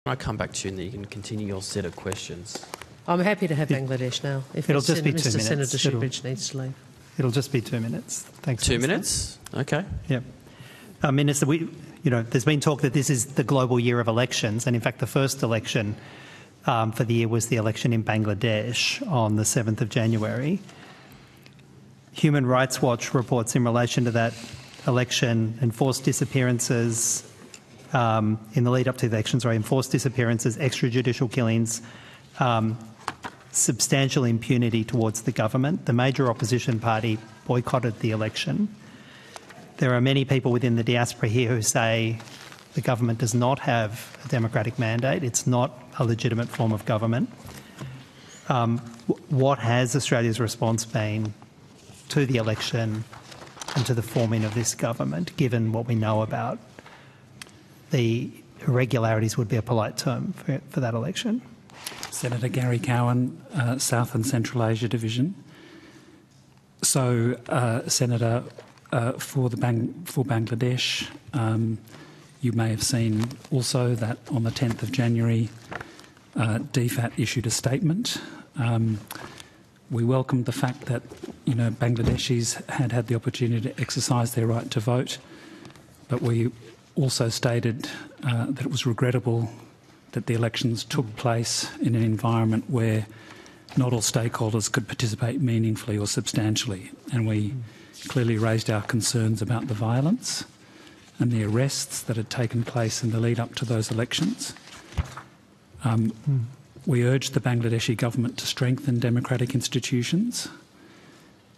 I come back to you and then you can continue your set of questions. I'm happy to have Bangladesh now. If it'll just be 2 Mr. minutes. Senator Shoebridge needs to leave. It'll just be 2 minutes. Thanks. 2 Minister. minutes? Okay. Yeah. Minister, there's been talk that this is the global year of elections, and in fact the first election for the year was the election in Bangladesh on the 7th of January. Human Rights Watch reports in relation to that election enforced disappearances in the lead up to the elections, enforced disappearances, extrajudicial killings, substantial impunity towards the government. The major opposition party boycotted the election. There are many people within the diaspora here who say the government does not have a democratic mandate. It's not a legitimate form of government. What has Australia's response been to the election and to the forming of this government, given what we know about the irregularities, would be a polite term for that election? Senator Gary Cowan, South and Central Asia Division. So, Senator, for Bangladesh, you may have seen also that on the 10th of January, DFAT issued a statement. We welcomed the fact that, Bangladeshis had the opportunity to exercise their right to vote, but we also stated that it was regrettable that the elections took place in an environment where not all stakeholders could participate meaningfully or substantially, and we clearly raised our concerns about the violence and the arrests that had taken place in the lead up to those elections. We urged the Bangladeshi government to strengthen democratic institutions,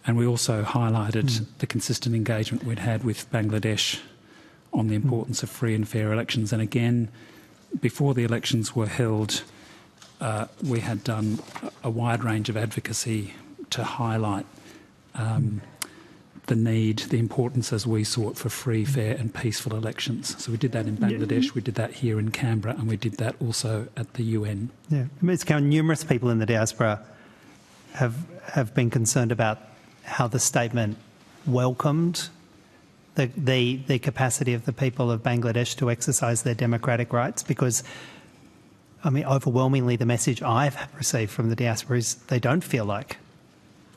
and we also highlighted the consistent engagement we'd had with Bangladesh on the importance of free and fair elections. And again, before the elections were held, we had done a wide range of advocacy to highlight the importance as we sought for free, fair and peaceful elections. So we did that in Bangladesh, we did that here in Canberra, and we did that also at the UN. Yeah, Ms. Cowan, numerous people in the diaspora have been concerned about how the statement welcomed the capacity of the people of Bangladesh to exercise their democratic rights, because, overwhelmingly the message I've received from the diaspora is they don't feel like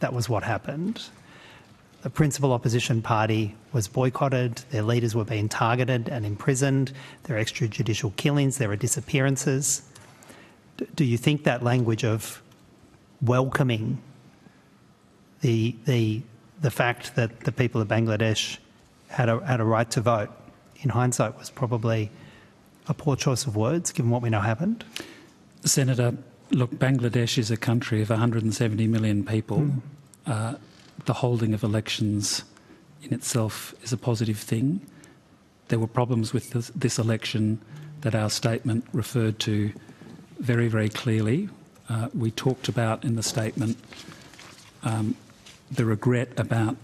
that was what happened. The principal opposition party was boycotted, their leaders were being targeted and imprisoned, there are extrajudicial killings, there are disappearances. Do you think that language of welcoming the fact that the people of Bangladesh had a right to vote, in hindsight, was probably a poor choice of words, given what we know happened? Senator, look, Bangladesh is a country of 170 million people. The holding of elections in itself is a positive thing. There were problems with this election that our statement referred to very, very clearly. We talked about in the statement the regret about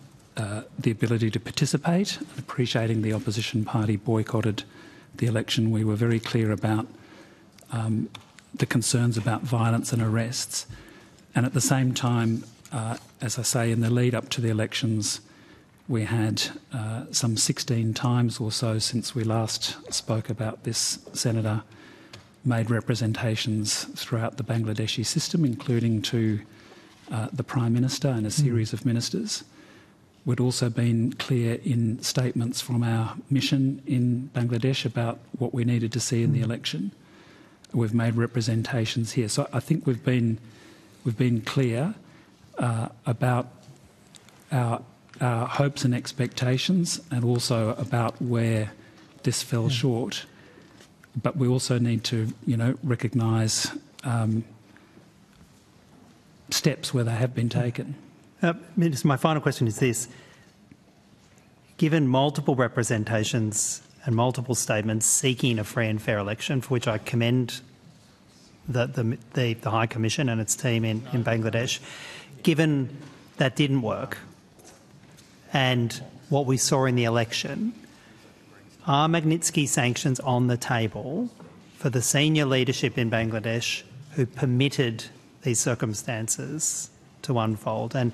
the ability to participate, appreciating the opposition party boycotted the election. We were very clear about the concerns about violence and arrests. And at the same time, as I say, in the lead up to the elections, we had some 16 times or so since we last spoke about this, Senator, made representations throughout the Bangladeshi system, including to the Prime Minister and a series of ministers. We'd also been clear in statements from our mission in Bangladesh about what we needed to see in the election. We've made representations here. So I think we've been clear about our hopes and expectations, and also about where this fell short. But we also need to, recognise steps where they have been taken. Minister, my final question is this. Given multiple representations and multiple statements seeking a free and fair election, for which I commend the High Commission and its team in Bangladesh, given that didn't work and what we saw in the election, are Magnitsky sanctions on the table for the senior leadership in Bangladesh who permitted these circumstances to unfold and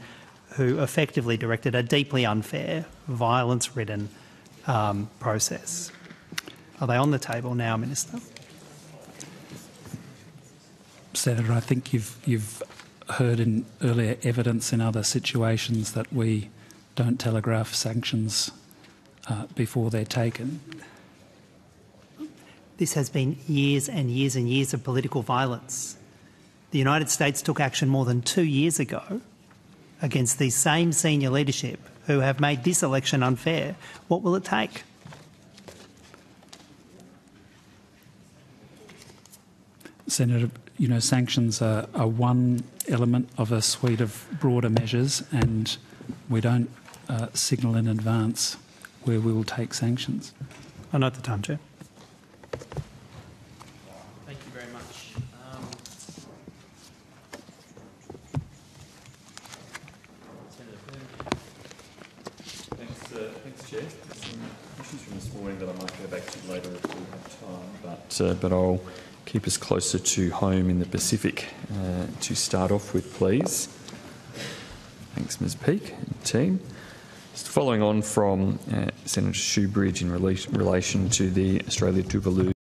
who effectively directed a deeply unfair, violence-ridden process? Are they on the table now, Minister? Senator, I think you've heard in earlier evidence in other situations that we don't telegraph sanctions before they're taken. This has been years and years and years of political violence. The United States took action more than 2 years ago against the same senior leadership who have made this election unfair. What will it take? Senator, you know, sanctions are one element of a suite of broader measures, and we don't signal in advance where we will take sanctions. I note the time, Chair. Thank you very much. Senator Flynn. Thanks, Chair. Some issues from this morning that I might go back to later if we have time, but I'll keep us closer to home in the Pacific to start off with, please. Thanks, Ms Peake and team. Just following on from Senator Shoebridge in relation to the Australia-Tuvalu